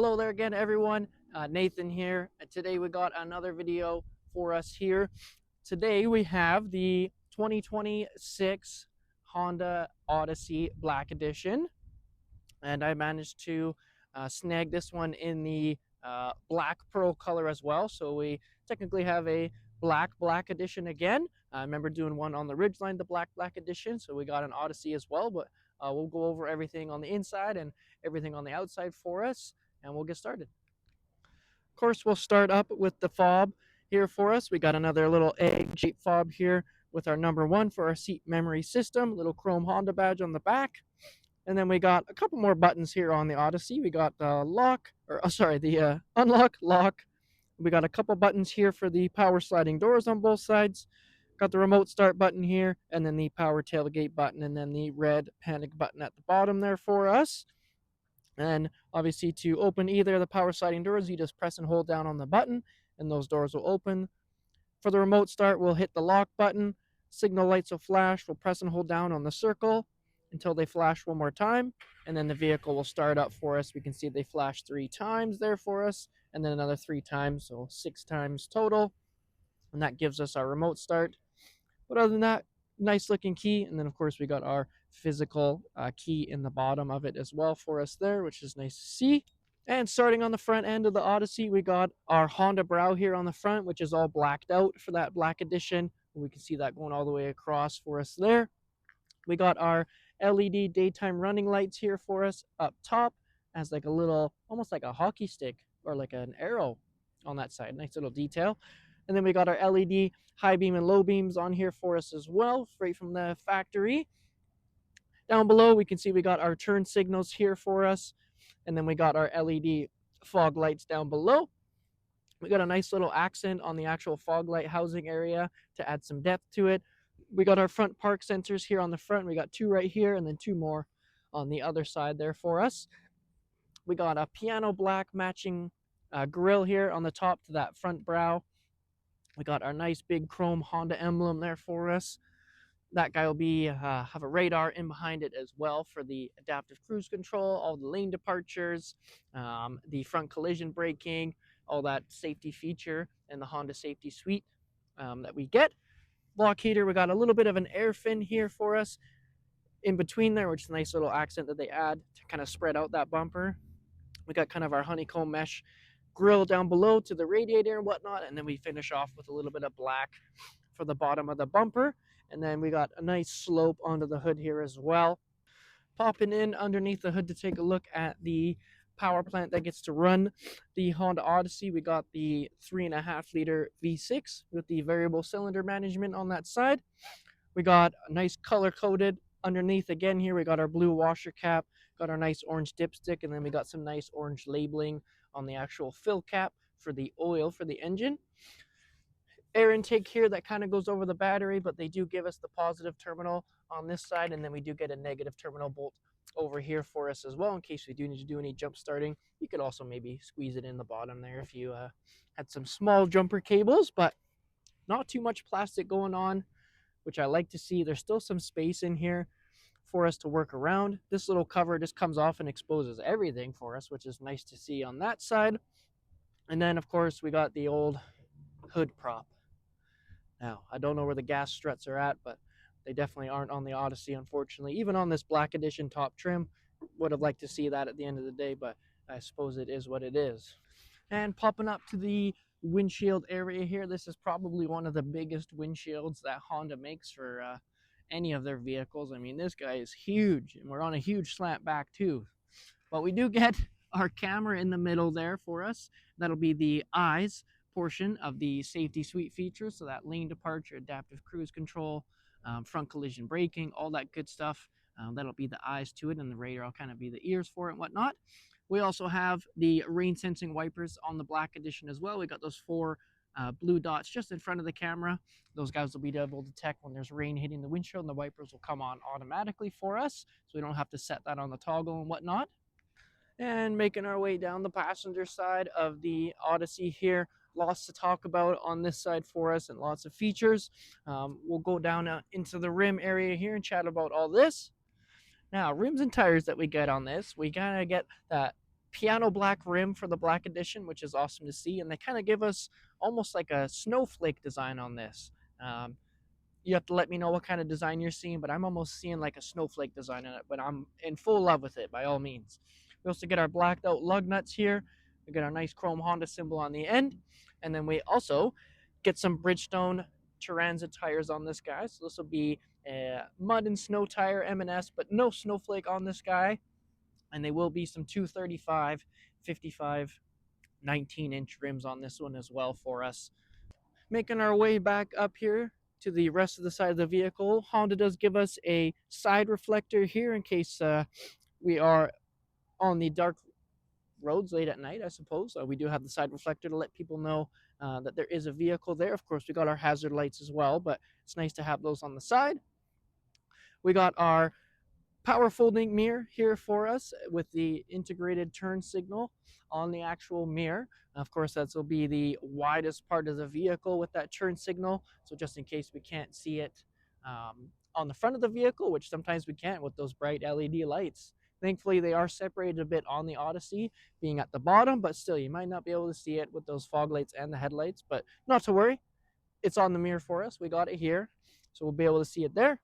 Hello there again, everyone. Nathan here. Today we got another video for us here. Today we have the 2026 Honda Odyssey Black Edition, and I managed to snag this one in the black pearl color as well. So we technically have a black edition again. I remember doing one on the Ridgeline, the black edition. So we got an Odyssey as well, but we'll go over everything on the inside and everything on the outside for us, and we'll get started. Of course, we'll start up with the fob here for us. We got another little egg-shaped fob here with our number 1 for our seat memory system, little chrome Honda badge on the back. And then we got a couple more buttons here on the Odyssey. We got the unlock, lock. We got a couple buttons here for the power sliding doors on both sides. Got the remote start button here, and then the power tailgate button, and then the red panic button at the bottom there for us. And obviously, to open either of the power sliding doors, you just press and hold down on the button, and those doors will open. For the remote start, we'll hit the lock button. Signal lights will flash. We'll press and hold down on the circle until they flash one more time, and then the vehicle will start up for us. We can see they flash 3 times there for us, and then another 3 times, so 6 times total, and that gives us our remote start. But other than that, nice looking key, and then of course we got our physical key in the bottom of it as well for us there, which is nice to see. And starting on the front end of the Odyssey, we got our Honda brow here on the front, which is all blacked out for that black edition. We can see that going all the way across for us there. We got our LED daytime running lights here for us up top as like a little, almost like a hockey stick or like an arrow on that side. Nice little detail. And then we got our LED high beam and low beams on here for us as well, straight from the factory. Down below, we can see we got our turn signals here for us. And then we got our LED fog lights down below. We got a nice little accent on the actual fog light housing area to add some depth to it. We got our front park sensors here on the front. We got 2 right here and then 2 more on the other side there for us. We got a piano black matching grille here on the top to that front brow. We got our nice big chrome Honda emblem there for us. That guy will be have a radar in behind it as well for the adaptive cruise control, all the lane departures, the front collision braking, all that safety feature in the Honda safety suite that we get. Block heater, we got a little bit of an air fin here for us in between there, which is a nice little accent that they add to kind of spread out that bumper. We got kind of our honeycomb mesh grill down below to the radiator and whatnot, and then we finish off with a little bit of black for the bottom of the bumper, and then we got a nice slope onto the hood here as well. Popping in underneath the hood to take a look at the power plant that gets to run the Honda Odyssey. We got the 3.5 liter V6 with the variable cylinder management on that side. We got a nice color coded underneath again here. We got our blue washer cap, got our nice orange dipstick, and then we got some nice orange labeling on the actual fill cap for the oil for the engine. Air intake here that kind of goes over the battery, but they do give us the positive terminal on this side, and then we do get a negative terminal bolt over here for us as well in case we do need to do any jump starting. You could also maybe squeeze it in the bottom there if you had some small jumper cables, but not too much plastic going on, which I like to see. There's still some space in here for us to work around. This little cover just comes off and exposes everything for us, which is nice to see on that side. And then of course we got the old hood prop. Now I don't know where the gas struts are at, but they definitely aren't on the Odyssey, unfortunately. Even on this black edition top trim, would have liked to see that at the end of the day, but I suppose it is what it is. And popping up to the windshield area here, this is probably one of the biggest windshields that Honda makes for any of their vehicles. I mean, this guy is huge, and we're on a huge slant back too. But we do get our camera in the middle there for us. That'll be the eyes portion of the safety suite features, so that lane departure, adaptive cruise control, front collision braking, all that good stuff. That'll be the eyes to it, and the radar will kind of be the ears for it and whatnot. We also have the rain sensing wipers on the black edition as well. We got those 4 blue dots just in front of the camera. Those guys will be able to detect when there's rain hitting the windshield, and the wipers will come on automatically for us, so we don't have to set that on the toggle and whatnot. And making our way down the passenger side of the Odyssey here, lots to talk about on this side for us and lots of features. We'll go down into the rim area here and chat about all this. Now, rims and tires that we get on this, we kind of get that piano black rim for the black edition, which is awesome to see. And they kind of give us almost like a snowflake design on this. Um, you have to let me know what kind of design you're seeing, but I'm almost seeing like a snowflake design in it, but I'm in full love with it by all means. We also get our blacked out lug nuts here. We get our nice chrome Honda symbol on the end. And then we also get some Bridgestone Turanza tires on this guy. So this will be a mud and snow tire M&S, but no snowflake on this guy. And they will be some 235, 55, 19-inch rims on this one as well for us. Making our way back up here to the rest of the side of the vehicle, Honda does give us a side reflector here in case we are on the dark roads late at night, I suppose. We do have the side reflector to let people know that there is a vehicle there. Of course, we got our hazard lights as well, but it's nice to have those on the side. We got our power folding mirror here for us with the integrated turn signal on the actual mirror. Of course, that will be the widest part of the vehicle with that turn signal. So just in case we can't see it on the front of the vehicle, which sometimes we can't with those bright LED lights. Thankfully, they are separated a bit on the Odyssey, being at the bottom, but still, you might not be able to see it with those fog lights and the headlights, but not to worry. It's on the mirror for us. We got it here, so we'll be able to see it there.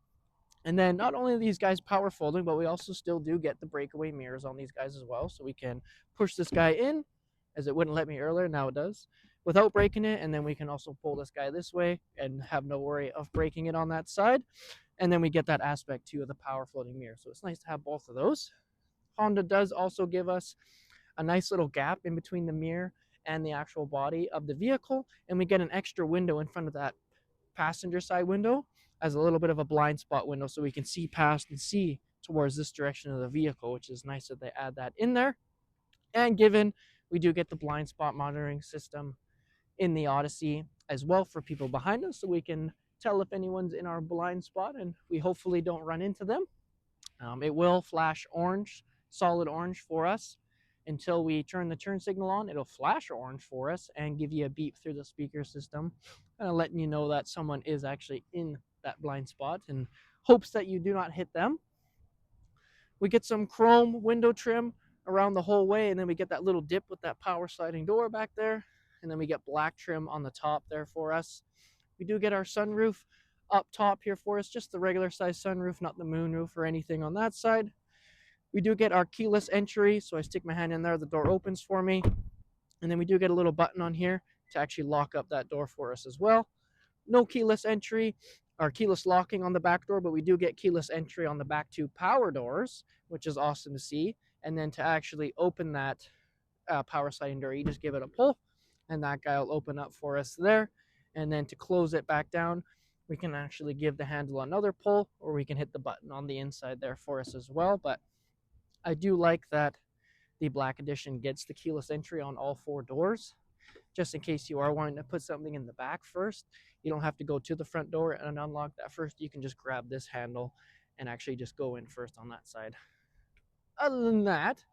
And then not only are these guys power folding, but we also still do get the breakaway mirrors on these guys as well. So we can push this guy in, as it wouldn't let me earlier, now it does, without breaking it. And then we can also pull this guy this way and have no worry of breaking it on that side. And then we get that aspect too of the power floating mirror. So it's nice to have both of those. Honda does also give us a nice little gap in between the mirror and the actual body of the vehicle. And we get an extra window in front of that passenger side window as a little bit of a blind spot window so we can see past and see towards this direction of the vehicle, which is nice that they add that in there. And given we do get the blind spot monitoring system in the Odyssey as well for people behind us, so we can tell if anyone's in our blind spot and we hopefully don't run into them. It will flash orange, solid orange for us until we turn the turn signal on. It'll flash orange for us and give you a beep through the speaker system, letting you know that someone is actually in that blind spot in hopes that you do not hit them. We get some chrome window trim around the whole way, and then we get that little dip with that power sliding door back there, and then we get black trim on the top there for us. We do get our sunroof up top here for us, just the regular size sunroof, not the moonroof or anything on that side. We do get our keyless entry, so I stick my hand in there, the door opens for me, and then we do get a little button on here to actually lock up that door for us as well. No keyless entry or keyless locking on the back door, but we do get keyless entry on the back two power doors, which is awesome to see. And then to actually open that power sliding door, you just give it a pull, and that guy will open up for us there. And then to close it back down, we can actually give the handle another pull, or we can hit the button on the inside there for us as well. But I do like that the Black Edition gets the keyless entry on all four doors. Just in case you are wanting to put something in the back first, you don't have to go to the front door and unlock that first. You can just grab this handle and actually just go in first on that side. Other than that,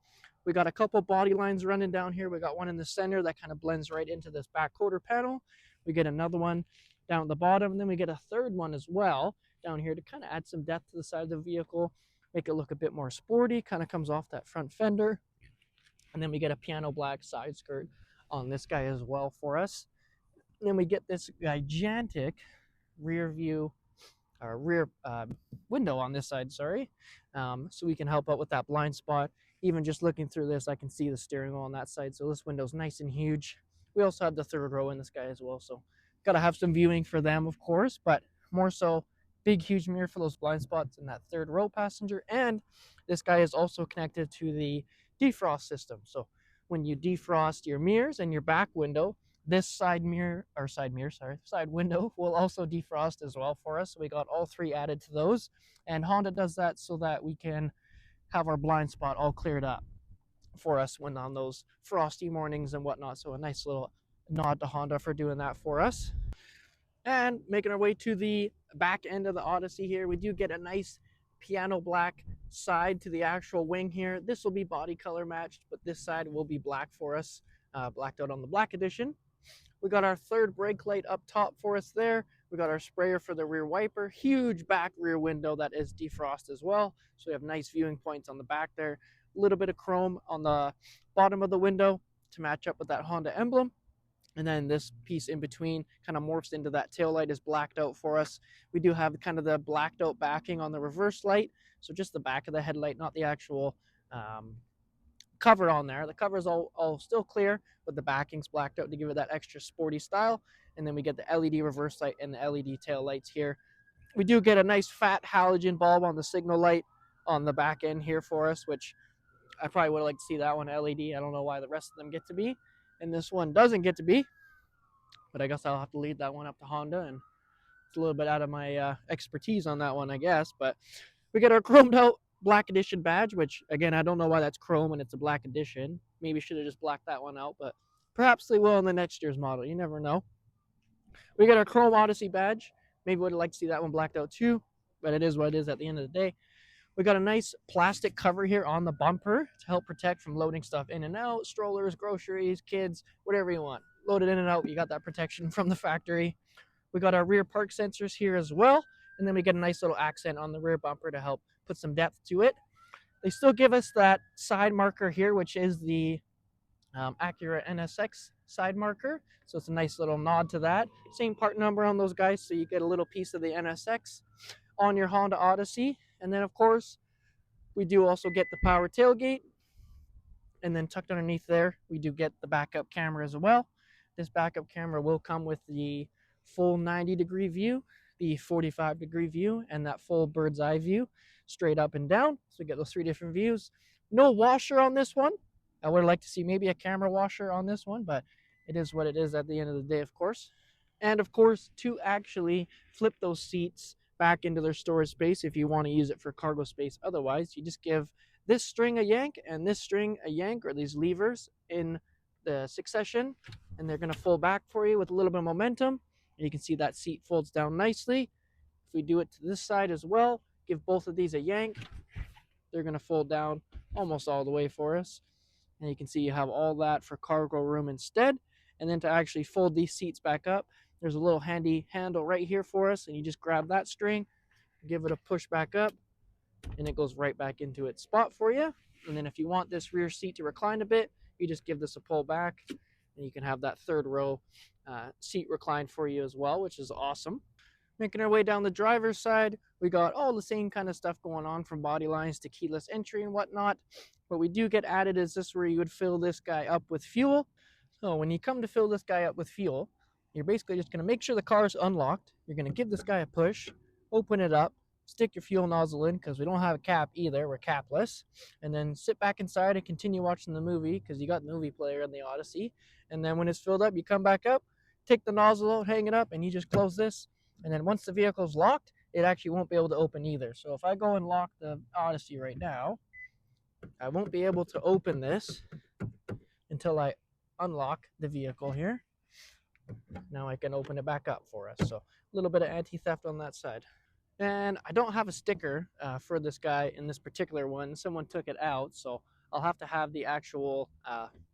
we got a couple body lines running down here. We got one in the center that kind of blends right into this back quarter panel. We get another one down at the bottom, and then we get a third one as well down here to kind of add some depth to the side of the vehicle, make it look a bit more sporty, kind of comes off that front fender. And then we get a piano black side skirt on this guy as well for us. And then we get this gigantic rear view or rear window on this side, sorry. So we can help out with that blind spot. Even just looking through this, I can see the steering wheel on that side. So this window's nice and huge. We also have the third row in this guy as well. So got to have some viewing for them, of course, but more so big, huge mirror for those blind spots in that third row passenger. And this guy is also connected to the defrost system. So when you defrost your mirrors and your back window, this side window will also defrost as well for us. So we got all three added to those. And Honda does that so that we can have our blind spot all cleared up for us when on those frosty mornings and whatnot. So a nice little nod to Honda for doing that for us. And making our way to the back end of the Odyssey here, we do get a nice piano black side to the actual wing here. This will be body color matched, but this side will be black for us, blacked out on the Black Edition. We got our third brake light up top for us there. We got our sprayer for the rear wiper, huge back rear window that is defrost as well. So we have nice viewing points on the back there. A little bit of chrome on the bottom of the window to match up with that Honda emblem. And then this piece in between kind of morphs into that tail light is blacked out for us. We do have kind of the blacked out backing on the reverse light. So just the back of the headlight, not the actual cover on there. The cover is all still clear, but the backing's blacked out to give it that extra sporty style. And then we get the LED reverse light and the LED tail lights here. We do get a nice fat halogen bulb on the signal light on the back end here for us, which I probably would like to see that one LED. I don't know why the rest of them get to be, and this one doesn't get to be, but I guess I'll have to lead that one up to Honda, and it's a little bit out of my expertise on that one, I guess. But we get our chromed out black edition badge, which again, I don't know why that's chrome and it's a black edition. Maybe should have just blacked that one out, but perhaps they will in the next year's model. You never know. We get our Chrome Odyssey badge. Maybe would have liked to see that one blacked out too, but it is what it is at the end of the day. We got a nice plastic cover here on the bumper to help protect from loading stuff in and out, strollers, groceries, kids, whatever you want. Load it in and out, you got that protection from the factory. We got our rear park sensors here as well, and then we get a nice little accent on the rear bumper to help put some depth to it. They still give us that side marker here, which is the Acura NSX side marker, so it's a nice little nod to that. Same part number on those guys, so you get a little piece of the NSX on your Honda Odyssey. And then of course we do also get the power tailgate, and then tucked underneath there we do get the backup camera as well. This backup camera will come with the full 90-degree view, the 45-degree view, and that full bird's eye view straight up and down, so we get those 3 different views. No washer on this one. I would like to see maybe a camera washer on this one, but it is what it is at the end of the day, of course. And of course, to actually flip those seats back into their storage space if you want to use it for cargo space. Otherwise, you just give this string a yank and this string a yank, or these levers in the succession, and they're going to fold back for you with a little bit of momentum. And you can see that seat folds down nicely. If we do it to this side as well, give both of these a yank, they're going to fold down almost all the way for us. And you can see you have all that for cargo room instead. And then to actually fold these seats back up, there's a little handy handle right here for us, and you just grab that string, give it a push back up, and it goes right back into its spot for you. And then if you want this rear seat to recline a bit, you just give this a pull back, and you can have that third row seat reclined for you as well, which is awesome. Making our way down the driver's side, we got all the same kind of stuff going on, from body lines to keyless entry and whatnot. What we do get added is this, where you would fill this guy up with fuel. So when you come to fill this guy up with fuel, you're basically just going to make sure the car is unlocked. You're going to give this guy a push, open it up, stick your fuel nozzle in, because we don't have a cap either, we're capless, and then sit back inside and continue watching the movie, because you got the movie player in the Odyssey. And then when it's filled up, you come back up, take the nozzle out, hang it up, and you just close this. And then once the vehicle's locked, it actually won't be able to open either. So if I go and lock the Odyssey right now, I won't be able to open this until I unlock the vehicle here. Now I can open it back up for us. So a little bit of anti-theft on that side. And I don't have a sticker for this guy in this particular one. Someone took it out, so I'll have to have the actual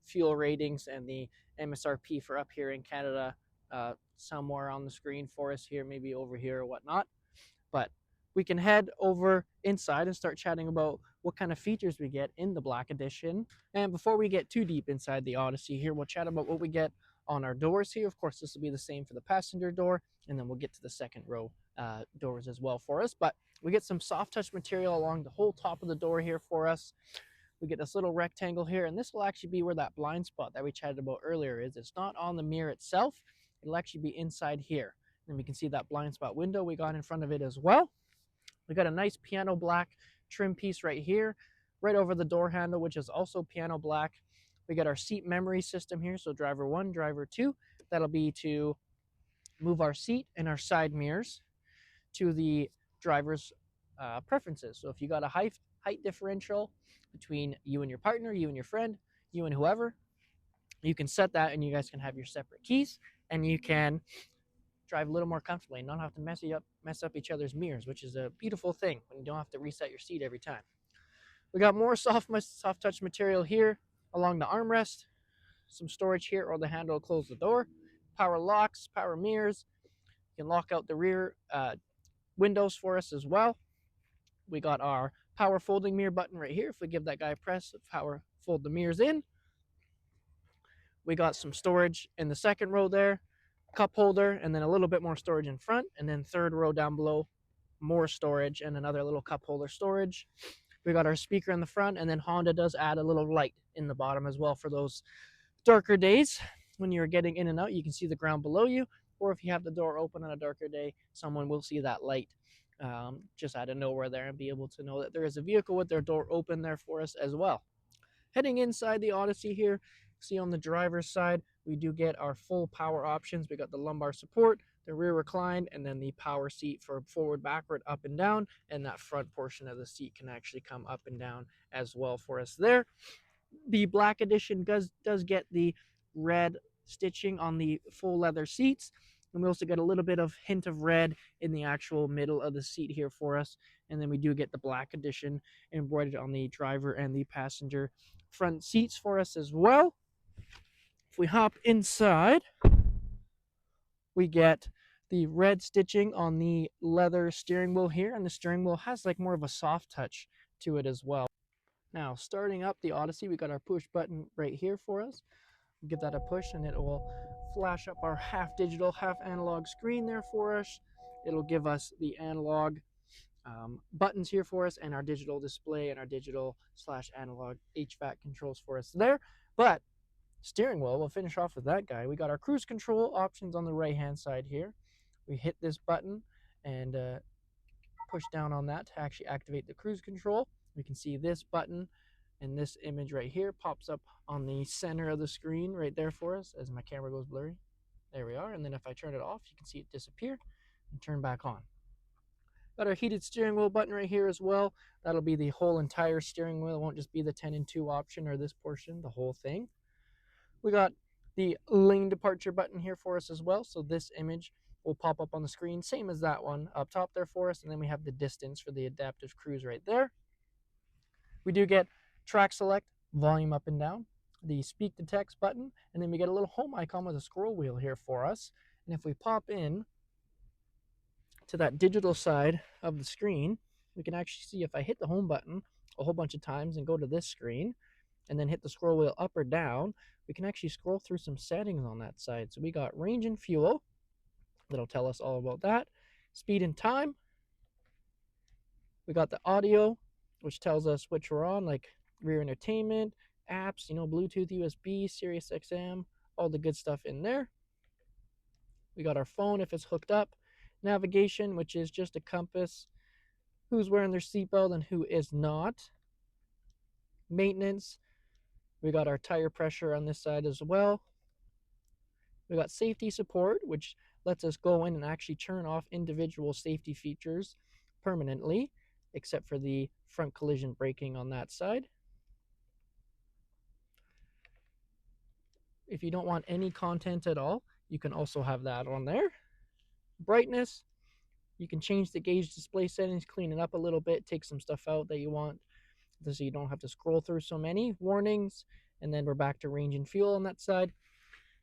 fuel ratings and the MSRP for up here in Canada somewhere on the screen for us here, maybe over here or whatnot. But we can head over inside and start chatting about what kind of features we get in the Black Edition. And before we get too deep inside the Odyssey here, we'll chat about what we get on our doors here. Of course, this will be the same for the passenger door, and then we'll get to the second row doors as well for us. But we get some soft touch material along the whole top of the door here for us. We get this little rectangle here, and this will actually be where that blind spot that we chatted about earlier is. It's not on the mirror itself. It'll actually be inside here. And we can see that blind spot window we got in front of it as well. We got a nice piano black trim piece right here, right over the door handle, which is also piano black. We got our seat memory system here, so driver 1, driver 2. That'll be to move our seat and our side mirrors to the driver's preferences. So if you got a height differential between you and your partner, you and your friend, you and whoever, you can set that, and you guys can have your separate keys, and you can drive a little more comfortably and not have to mess up each other's mirrors, which is a beautiful thing when you don't have to reset your seat every time. We got more soft touch material here along the armrest, some storage here, or the handle to close the door, power locks, power mirrors. You can lock out the rear windows for us as well. We got our power folding mirror button right here. If we give that guy a press, power fold the mirrors in. We got some storage in the second row there, cup holder, and then a little bit more storage in front. And then third row down below, more storage and another little cup holder storage. We got our speaker in the front, and then Honda does add a little light in the bottom as well for those darker days when you're getting in and out. You can see the ground below you, or if you have the door open on a darker day, someone will see that light just out of nowhere there and be able to know that there is a vehicle with their door open there for us as well. Heading inside the Odyssey here, see on the driver's side, we do get our full power options. We got the lumbar support, the rear recline, and then the power seat for forward, backward, up and down. And that front portion of the seat can actually come up and down as well for us there. The black edition does get the red stitching on the full leather seats. And we also get a little bit of hint of red in the actual middle of the seat here for us. And then we do get the black edition embroidered on the driver and the passenger front seats for us as well. If we hop inside, we get the red stitching on the leather steering wheel here, and the steering wheel has like more of a soft touch to it as well. Now, starting up the Odyssey, we got our push button right here for us. Give that a push and it will flash up our half digital, half analog screen there for us. It'll give us the analog buttons here for us and our digital display and our digital / analog HVAC controls for us there. But steering wheel, we'll finish off with that guy. We got our cruise control options on the right hand side here. We hit this button and push down on that to actually activate the cruise control. We can see this button and this image right here pops up on the center of the screen right there for us as my camera goes blurry. There we are. And then if I turn it off, you can see it disappear and turn back on. Got our heated steering wheel button right here as well. That'll be the whole entire steering wheel. It won't just be the 10 and 2 option or this portion, the whole thing. We got the lane departure button here for us as well. So this image will pop up on the screen, same as that one up top there for us. And then we have the distance for the adaptive cruise right there. We do get track select, volume up and down, the speak to text button, and then we get a little home icon with a scroll wheel here for us. And if we pop in to that digital side of the screen, we can actually see if I hit the home button a whole bunch of times and go to this screen and then hit the scroll wheel up or down, we can actually scroll through some settings on that side. So we got range and fuel, that'll tell us all about that. Speed and time. We got the audio, which tells us which we're on, like rear entertainment, apps, Bluetooth, USB, Sirius XM, all the good stuff in there. We got our phone if it's hooked up. Navigation, which is just a compass, who's wearing their seatbelt and who is not. Maintenance, we got our tire pressure on this side as well. We got safety support, which lets us go in and actually turn off individual safety features permanently, except for the front collision braking on that side. If you don't want any content at all, you can also have that on there. Brightness, you can change the gauge display settings, clean it up a little bit, take some stuff out that you want so you don't have to scroll through so many. Warnings, and then we're back to range and fuel on that side.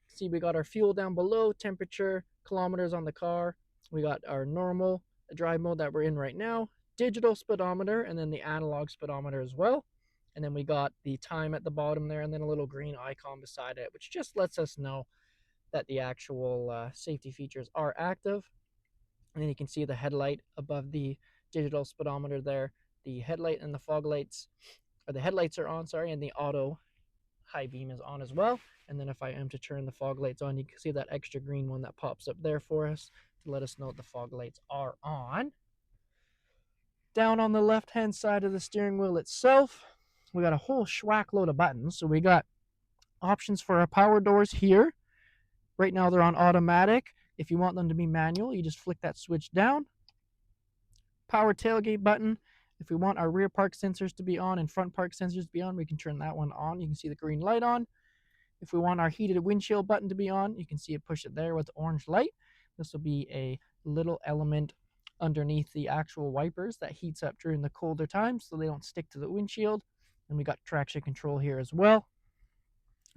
See, we got our fuel down below, temperature, kilometers on the car. We got our normal drive mode that we're in right now, digital speedometer, and then the analog speedometer as well. And then we got the time at the bottom there, and then a little green icon beside it, which just lets us know that the actual safety features are active. And then you can see the headlight above the digital speedometer there. The headlight and the fog lights, or the headlights are on, sorry, and the auto high beam is on as well. And then if I am to turn the fog lights on, you can see that extra green one that pops up there for us to let us know the fog lights are on. Down on the left-hand side of the steering wheel itself, we got a whole schwack load of buttons. So we got options for our power doors here. Right now they're on automatic. If you want them to be manual, you just flick that switch down. Power tailgate button. If we want our rear park sensors to be on and front park sensors to be on, we can turn that one on. You can see the green light on. If we want our heated windshield button to be on, you can see it push it there with the orange light. This will be a little element underneath the actual wipers that heats up during the colder times so they don't stick to the windshield. And we got traction control here as well.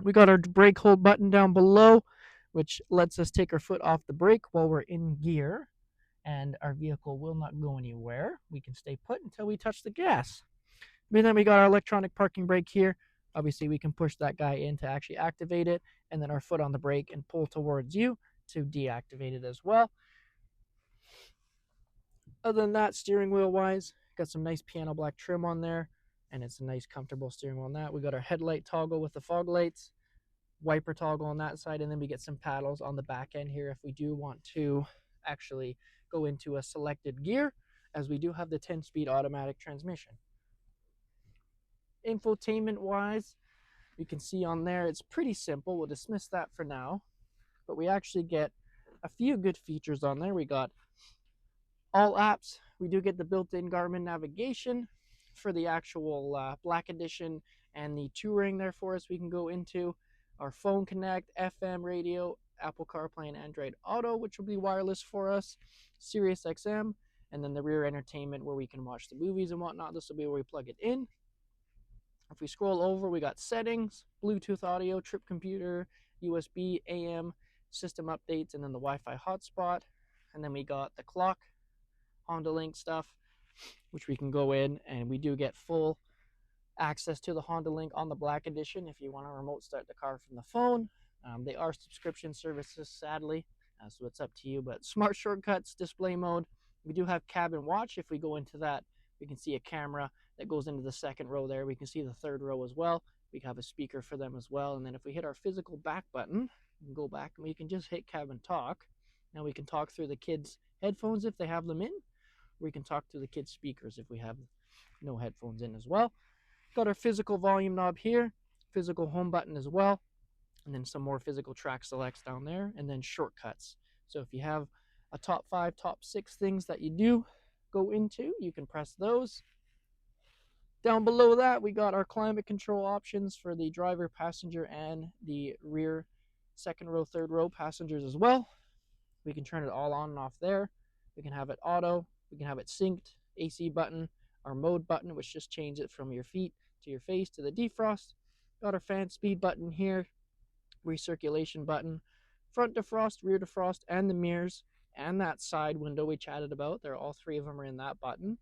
We got our brake hold button down below, which lets us take our foot off the brake while we're in gear, and our vehicle will not go anywhere. We can stay put until we touch the gas. And then we got our electronic parking brake here. Obviously, we can push that guy in to actually activate it, and then our foot on the brake and pull towards you to deactivate it as well. Other than that, steering wheel wise, got some nice piano black trim on there, and it's a nice comfortable steering wheel on that. We got our headlight toggle with the fog lights, wiper toggle on that side, and then we get some paddles on the back end here if we do want to actually go into a selected gear, as we do have the 10-speed automatic transmission. Infotainment wise, you can see on there it's pretty simple. We'll dismiss that for now, but we actually get a few good features on there. We got all apps. We do get the built-in Garmin navigation for the actual Black Edition, and the Touring there for us we can go into. Our phone connect, FM radio, Apple CarPlay, and Android Auto, which will be wireless for us, Sirius XM, and then the rear entertainment where we can watch the movies and whatnot. This will be where we plug it in. If we scroll over, we got settings, Bluetooth audio, trip computer, USB, AM, system updates, and then the Wi-Fi hotspot. And then we got the clock, Honda Link stuff, which we can go in, and we do get full access to the Honda Link on the Black Edition if you want to remote start the car from the phone. They are subscription services, sadly, so it's up to you. But smart shortcuts, display mode. We do have cabin watch. If we go into that, we can see a camera that goes into the second row there. We can see the third row as well. We have a speaker for them as well. And then if we hit our physical back button, we can go back and we can just hit cabin talk. Now we can talk through the kids' headphones if they have them in. We can talk through the kids' speakers if we have no headphones in as well. Got our physical volume knob here, physical home button as well, and then some more physical track selects down there, and then shortcuts. So if you have a top 5, top 6 things that you do go into, you can press those. Down below that, we got our climate control options for the driver, passenger, and the rear second row, third row passengers as well. We can turn it all on and off there. We can have it auto. We can have it synced, AC button, our mode button, which just changes it from your feet to your face to the defrost. Got our fan speed button here, recirculation button, front defrost, rear defrost, and the mirrors, and that side window we chatted about. There, all 3 of them are in that button.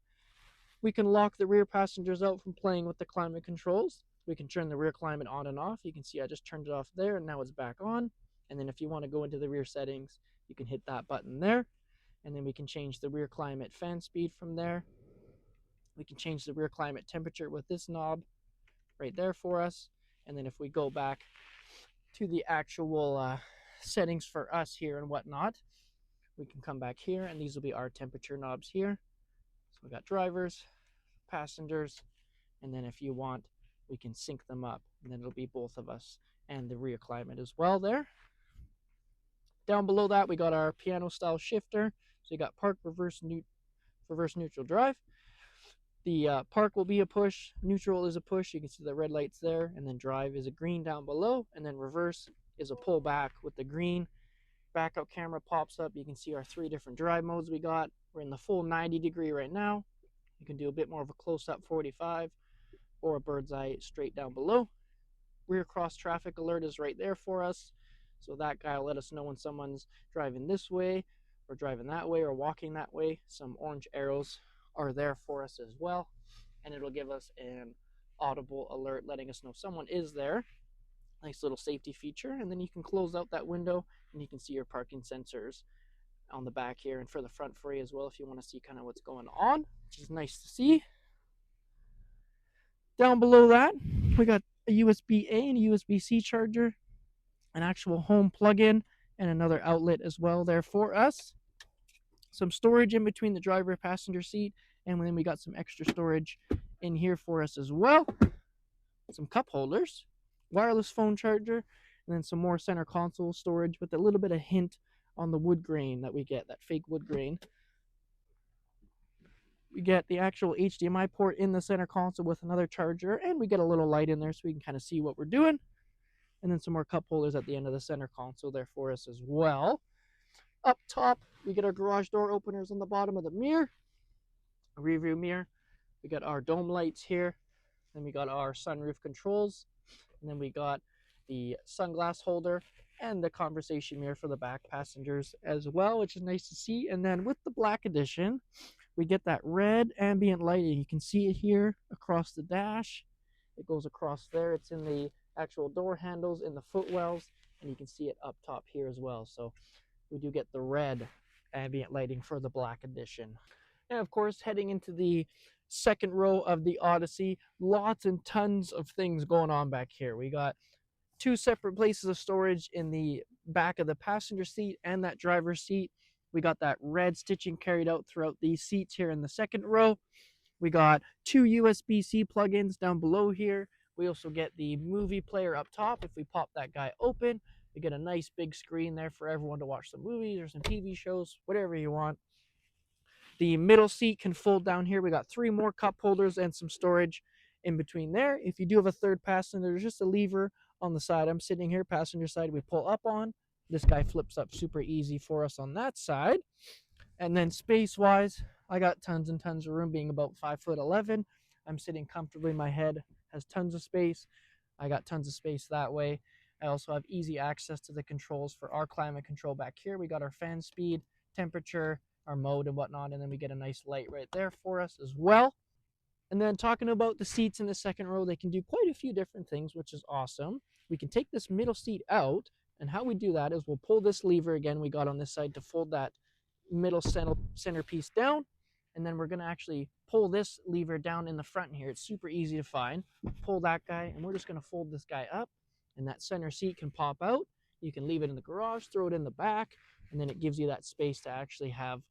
We can lock the rear passengers out from playing with the climate controls. We can turn the rear climate on and off. You can see I just turned it off there, and now it's back on. And then if you want to go into the rear settings, you can hit that button there. And then we can change the rear climate fan speed from there. We can change the rear climate temperature with this knob right there for us. And then if we go back to the actual settings for us here and whatnot, we can come back here, and these will be our temperature knobs here. So we got drivers, passengers, and then if you want, we can sync them up, and then it'll be both of us and the rear climate as well there. Down below that, we got our piano style shifter. So you got park, reverse, neutral, drive. The park will be a push, neutral is a push. You can see the red lights there, and then drive is a green down below, and then reverse is a pull back with the green. Backup camera pops up. You can see our 3 different drive modes we got. We're in the full 90 degree right now. You can do a bit more of a close-up 45 or a bird's eye straight down below. Rear cross traffic alert is right there for us. So that guy will let us know when someone's driving this way or driving that way or walking that way. Some orange arrows are there for us as well. And it'll give us an audible alert letting us know someone is there. Nice little safety feature. And then you can close out that window and you can see your parking sensors on the back here and for the front for you as well if you want to see kind of what's going on, which is nice to see. Down below that, we got a USB-A and a USB-C charger, an actual home plug-in, and another outlet as well there for us. Some storage in between the driver passenger seat, and then we got some extra storage in here for us as well. Some cup holders, wireless phone charger, and then some more center console storage with a little bit of hint on the wood grain that we get, that fake wood grain. We get the actual HDMI port in the center console with another charger, and we get a little light in there so we can kind of see what we're doing. And then some more cup holders at the end of the center console there for us as well. Up top, we get our garage door openers on the bottom of the mirror, a rear view mirror. We got our dome lights here. Then we got our sunroof controls. And then we got the sunglass holder and the conversation mirror for the back passengers as well, which is nice to see. And then with the Black Edition, we get that red ambient lighting. You can see it here across the dash. It goes across there. It's in the actual door handles, in the footwells, and you can see it up top here as well. So we do get the red ambient lighting for the black edition. And of course, heading into the second row of the Odyssey, lots and tons of things going on back here. We got two separate places of storage in the back of the passenger seat and that driver's seat. We got that red stitching carried out throughout these seats here in the second row. We got two USB-C plugins down below here. We also get the movie player up top. If we pop that guy open, we get a nice big screen there for everyone to watch some movies or some TV shows, whatever you want. The middle seat can fold down here. We got 3 more cup holders and some storage in between there. If you do have a third passenger, there's just a lever on the side. I'm sitting here, passenger side, we pull up on. This guy flips up super easy for us on that side. And then space-wise, I got tons and tons of room, being about 5'11". I'm sitting comfortably. My head has tons of space. I got tons of space that way. I also have easy access to the controls for our climate control back here. We got our fan speed, temperature, our mode and whatnot, and then we get a nice light right there for us as well. And then talking about the seats in the second row, they can do quite a few different things, which is awesome. We can take this middle seat out, and how we do that is we'll pull this lever again we got on this side to fold that middle centerpiece down, and then we're going to actually pull this lever down in the front here. It's super easy to find. Pull that guy, and we're just going to fold this guy up, and that center seat can pop out. You can leave it in the garage, throw it in the back, and then it gives you that space to actually have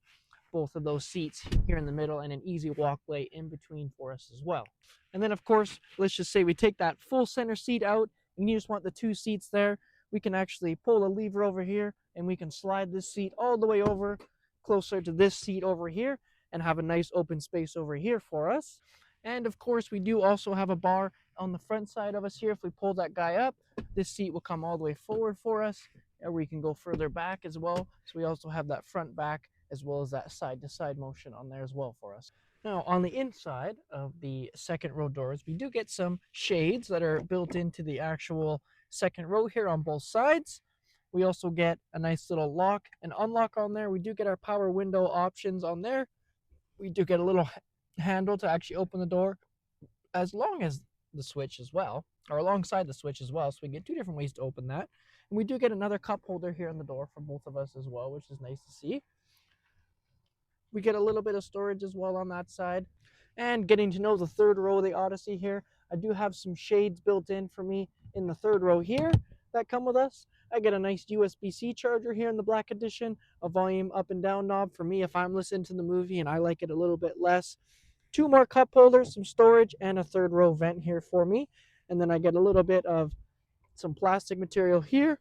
both of those seats here in the middle and an easy walkway in between for us as well. And then of course, let's just say we take that full center seat out and you just want the 2 seats there. We can actually pull a lever over here and we can slide this seat all the way over closer to this seat over here and have a nice open space over here for us. And of course, we do also have a bar on the front side of us here. If we pull that guy up, this seat will come all the way forward for us, and we can go further back as well. So we also have that front back as well as that side-to-side motion on there as well for us. Now, on the inside of the second row doors, we do get some shades that are built into the actual second row here on both sides. We also get a nice little lock and unlock on there. We do get our power window options on there. We do get a little handle to actually open the door as long as the switch as well, or alongside the switch as well. So we get 2 different ways to open that. And we do get another cup holder here in the door for both of us as well, which is nice to see. We get a little bit of storage as well on that side. And getting to know the third row of the Odyssey here, I do have some shades built in for me in the third row here that come with us. I get a nice USB-C charger here in the black edition, a volume up and down knob for me if I'm listening to the movie and I like it a little bit less. 2 more cup holders, some storage, and a third row vent here for me. And then I get a little bit of some plastic material here,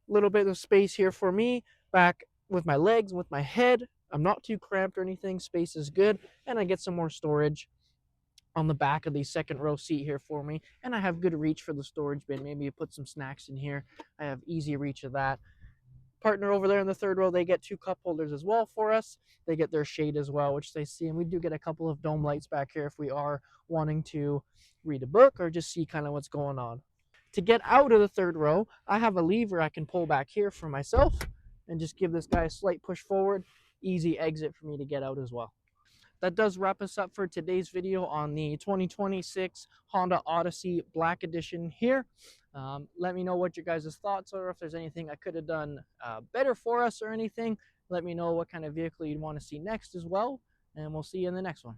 a little bit of space here for me back with my legs, with my head. I'm not too cramped or anything. Space is good. And I get some more storage on the back of the second row seat here for me. And I have good reach for the storage bin. Maybe you put some snacks in here. I have easy reach of that. Partner over there in the third row, they get 2 cup holders as well for us. They get their shade as well, which they see. And we do get a couple of dome lights back here if we are wanting to read a book or just see kind of what's going on. To get out of the third row, I have a lever I can pull back here for myself and just give this guy a slight push forward. Easy exit for me to get out as well. That does wrap us up for today's video on the 2026 Honda Odyssey Black Edition here. Let me know what your guys' thoughts are. If there's anything I could have done better for us or anything, let me know what kind of vehicle you'd want to see next as well. And we'll see you in the next one.